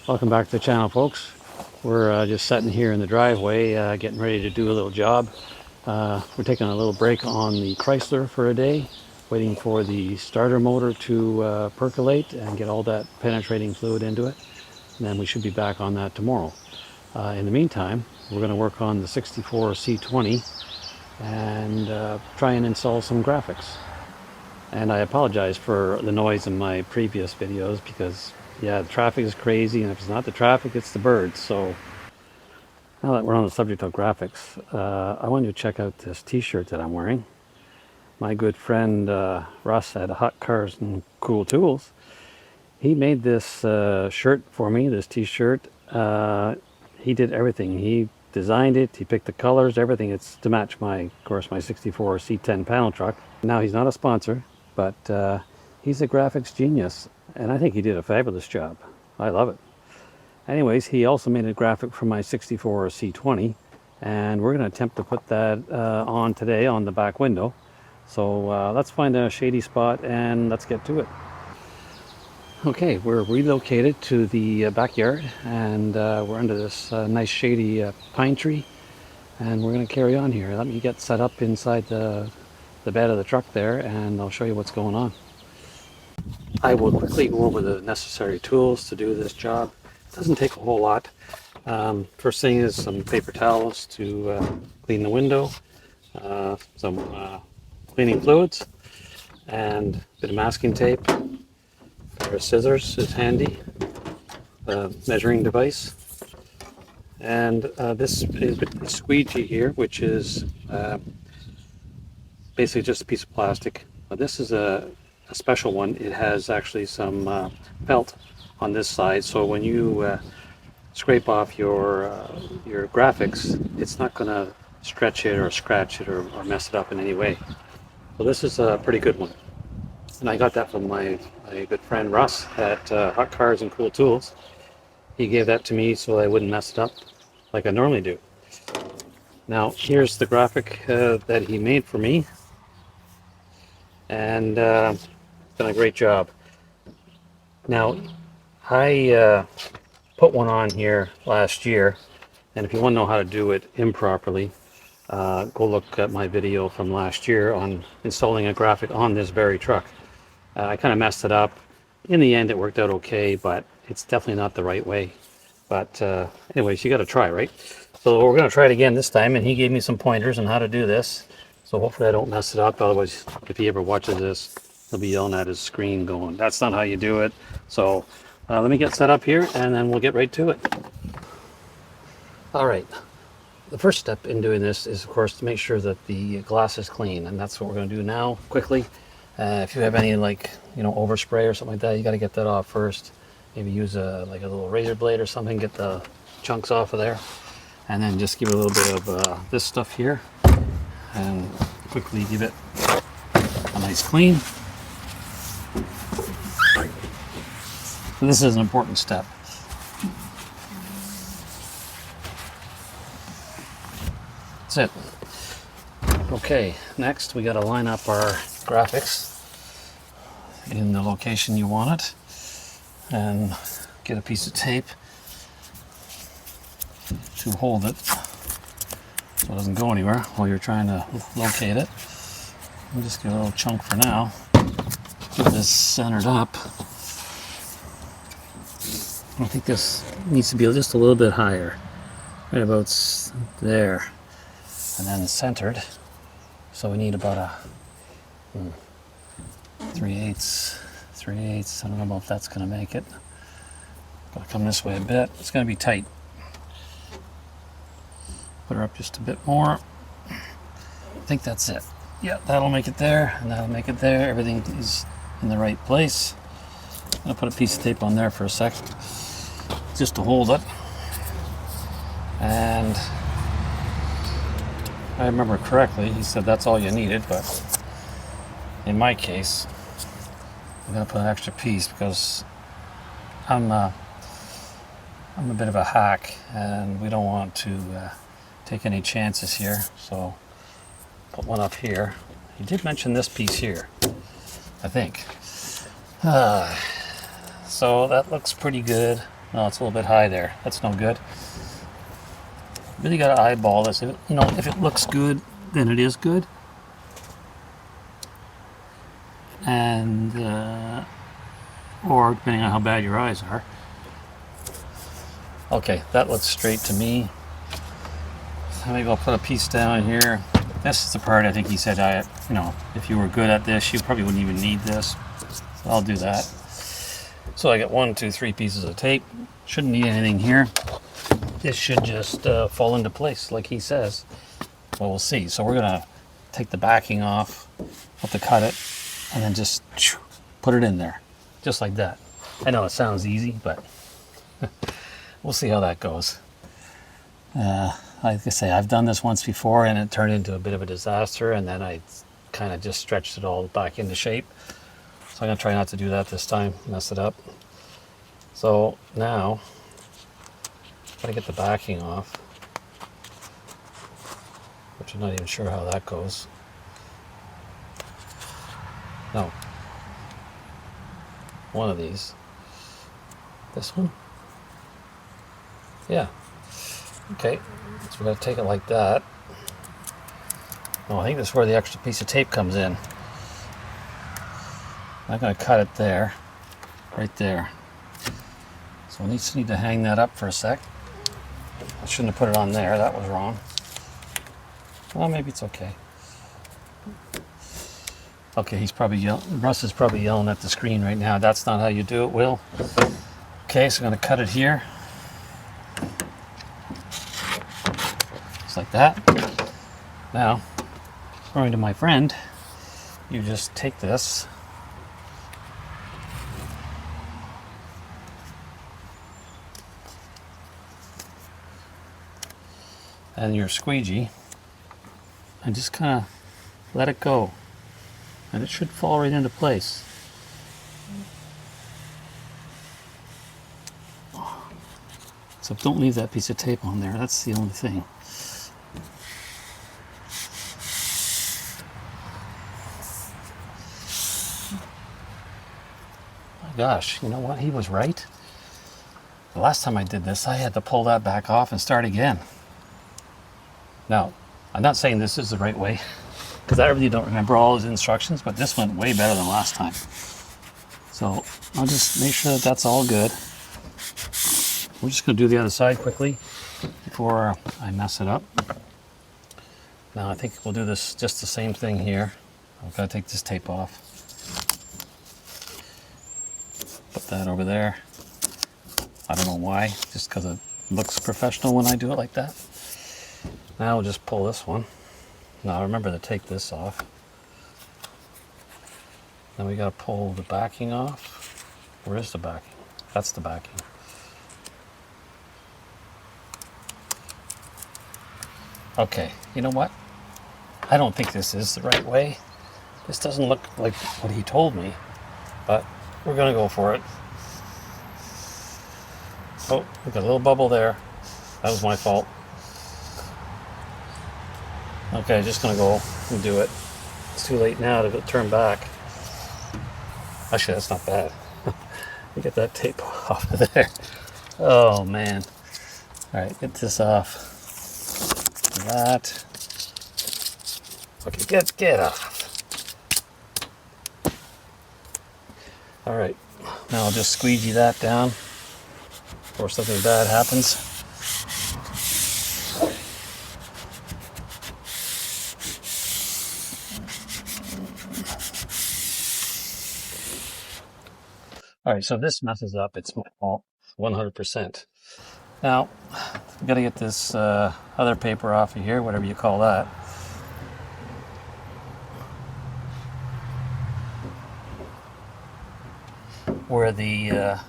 Welcome back to the channel, folks. We're just sitting here in the driveway getting ready to do a little job. We're taking a little break on the Chrysler for a day, waiting for the starter motor to percolate and get all that penetrating fluid into it. And then we should be back on that tomorrow. In the meantime, we're going to work on the 64 C20 and try and install some graphics. And I apologize for the noise in my previous videos because, yeah, the traffic is crazy, and if it's not the traffic, it's the birds. So now that we're on the subject of graphics, I wanted to check out this t-shirt that I'm wearing. My good friend Russ at Hot Cars and Cool Tools, he made this shirt for me, this t-shirt. He did everything. He designed it, he picked the colors, everything. It's to match of course, my 64 C10 panel truck. Now, he's not a sponsor, but he's a graphics genius, and I think he did a fabulous job. I love it. Anyways, he also made a graphic for my 64 C20, and we're going to attempt to put that on today on the back window. So let's find a shady spot and let's get to it. Okay, we're relocated to the backyard, and we're under this nice shady pine tree, and we're going to carry on here. Let me get set up inside the bed of the truck there, and I'll show you what's going on. I will quickly go over the necessary tools to do this job. It doesn't take a whole lot. First thing is some paper towels to clean the window, some cleaning fluids, and a bit of masking tape. A pair of scissors is handy, a measuring device, and this is a squeegee here, which is basically just a piece of plastic. But this is a special one. It has actually some felt on this side, so when you scrape off your graphics, it's not going to stretch it or scratch it or mess it up in any way. So this is a pretty good one, and I got that from my good friend Russ at Hot Cars and Cool Tools. He gave that to me so I wouldn't mess it up like I normally do. Now, here's the graphic that he made for me, and done a great job. Now, I put one on here last year, and if you want to know how to do it improperly, go look at my video from last year on installing a graphic on this very truck. I kind of messed it up. In the end, it worked out okay, but it's definitely not the right way. But anyways, you got to try, right? So we're going to try it again this time, and he gave me some pointers on how to do this. So hopefully I don't mess it up. Otherwise, if he ever watches this, he'll be yelling at his screen going, that's not how you do it. So let me get set up here, and then we'll get right to it. All right. The first step in doing this is, of course, to make sure that the glass is clean, and that's what we're going to do now quickly. If you have any, like, overspray or something like that, you got to get that off first. Maybe use a little razor blade or something, get the chunks off of there, and then just give it a little bit of this stuff here, and quickly give it a nice clean. So this is an important step. That's it. Okay, next we got to line up our graphics in the location you want it, and get a piece of tape to hold it so it doesn't go anywhere while you're trying to locate it. We'll just get a little chunk for now. Get this centered up. I think this needs to be just a little bit higher, right about there, and then centered. So we need about a 3/8. I don't know if that's going to make it. Gotta come this way a bit. It's going to be tight. Put her up just a bit more. I think that's it. Yeah, that'll make it there, and that'll make it there. Everything is in the right place. I'm going to put a piece of tape on there for a sec, just to hold it. And I remember correctly, he said that's all you needed, but in my case, I'm going to put an extra piece because I'm a bit of a hack, and we don't want to take any chances here. So put one up here. He did mention this piece here, I think. So that looks pretty good. No, it's a little bit high there. That's no good. Really got to eyeball this. If, you know, if it looks good, then it is good. And or depending on how bad your eyes are. Okay, that looks straight to me. So maybe I'll put a piece down here. This is the part I think he said, you know, if you were good at this, you probably wouldn't even need this. So I'll do that. So I got 1, 2, 3 pieces of tape. Shouldn't need anything here. This should just fall into place like he says. Well, we'll see. So we're gonna take the backing off, have to cut it, and then just put it in there, just like that. I know it sounds easy, but we'll see how that goes. Like I say, I've done this once before and it turned into a bit of a disaster, and then I kind of just stretched it all back into shape. So I'm gonna try not to do that this time, mess it up. So now, gotta get the backing off, which I'm not even sure how that goes. No. One of these. This one? Yeah. Okay, so we're going to take it like that. Oh, I think this is where the extra piece of tape comes in. I'm going to cut it there, right there. So I just need to hang that up for a sec. I shouldn't have put it on there, that was wrong. Well, maybe it's okay. Okay, he's probably yelling. Russ is probably yelling at the screen right now. That's not how you do it, Will. Okay, so I'm going to cut it here. Just like that. Now, according to my friend, you just take this and your squeegee and just kind of let it go. And it should fall right into place. So don't leave that piece of tape on there. That's the only thing. My gosh, you know what? He was right. The last time I did this, I had to pull that back off and start again. Now, I'm not saying this is the right way, because I really don't remember all his instructions, but this went way better than last time. So I'll just make sure that that's all good. We're just going to do the other side quickly before I mess it up. Now I think we'll do this just the same thing here. I've got to take this tape off. Put that over there. I don't know why, just because it looks professional when I do it like that. Now we'll just pull this one. Now remember to take this off. Then we got to pull the backing off. Where is the backing? That's the backing. Okay, you know what? I don't think this is the right way. This doesn't look like what he told me, but we're gonna go for it. Oh, we got a little bubble there. That was my fault. Okay, just gonna go and do it. It's too late now to turn back. Actually, that's not bad. We get that tape off of there. Oh man. All right, get this off. That. Okay, get off. All right, now I'll just squeegee that down before something bad happens. All right, so if this messes up, it's my fault, 100%. Now, we've got to get this other paper off of here, whatever you call that. Where the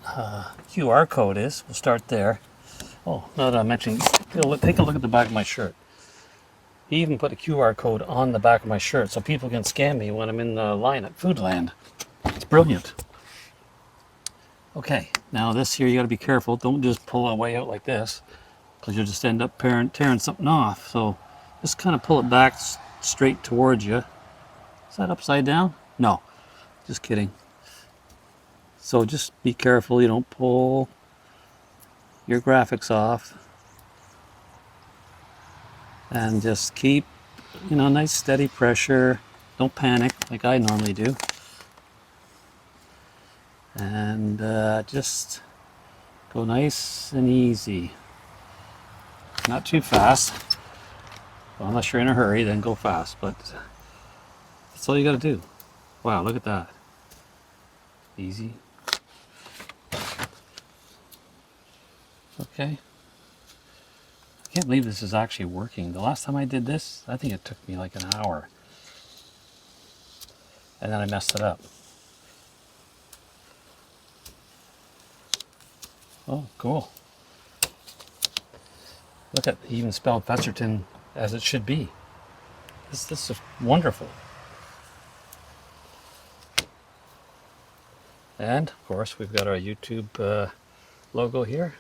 QR code is. We'll start there. Oh, now that I'm mentioning, take a look at the back of my shirt. He even put a QR code on the back of my shirt so people can scan me when I'm in the line at Foodland. It's brilliant. Okay, now this here, you got to be careful. Don't just pull it way out like this, because you'll just end up tearing something off. So just kind of pull it back straight towards you. Is that upside down? No, just kidding. So just be careful you don't pull your graphics off, and just keep, nice steady pressure. Don't panic like I normally do, and just go nice and easy, not too fast. Well, unless you're in a hurry, then go fast, but that's all you got to do. Wow, look at that. Easy. Okay. I can't believe this is actually working. The last time I did this, I think it took me like an hour. And then I messed it up. Oh, cool. Look at, he even spelled Featherton as it should be. This is wonderful. And, of course, we've got our YouTube logo here.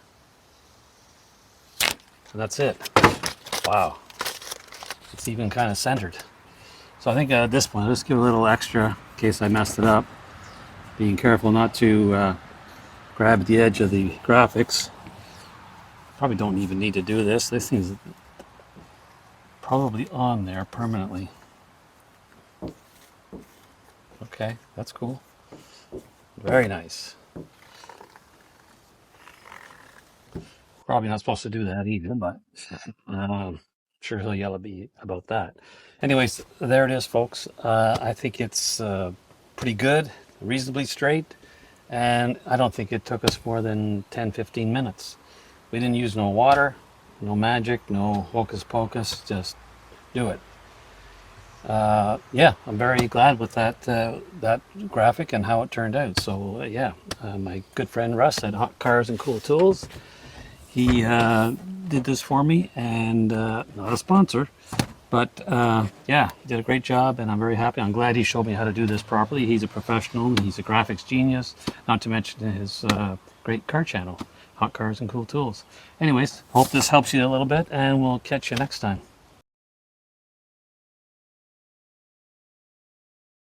And that's it. Wow. It's even kind of centered. So I think at this point, let's give a little extra in case I messed it up. Being careful not to grab the edge of the graphics. Probably don't even need to do this. This thing's probably on there permanently. Okay, that's cool. Very nice. Probably not supposed to do that either, but sure he'll yell at me about that. Anyways, there it is, folks. I think it's pretty good, reasonably straight, and I don't think it took us more than 10-15 minutes. We didn't use no water, no magic, no hocus pocus, just do it. Yeah, I'm very glad with that graphic and how it turned out. So yeah, my good friend Russ at Hot Cars and Cool Tools, he did this for me, and not a sponsor, but yeah, he did a great job, and I'm very happy. I'm glad he showed me how to do this properly. He's a professional, and he's a graphics genius, not to mention his great car channel, Hot Cars and Cool Tools. Anyways, hope this helps you a little bit, and we'll catch you next time.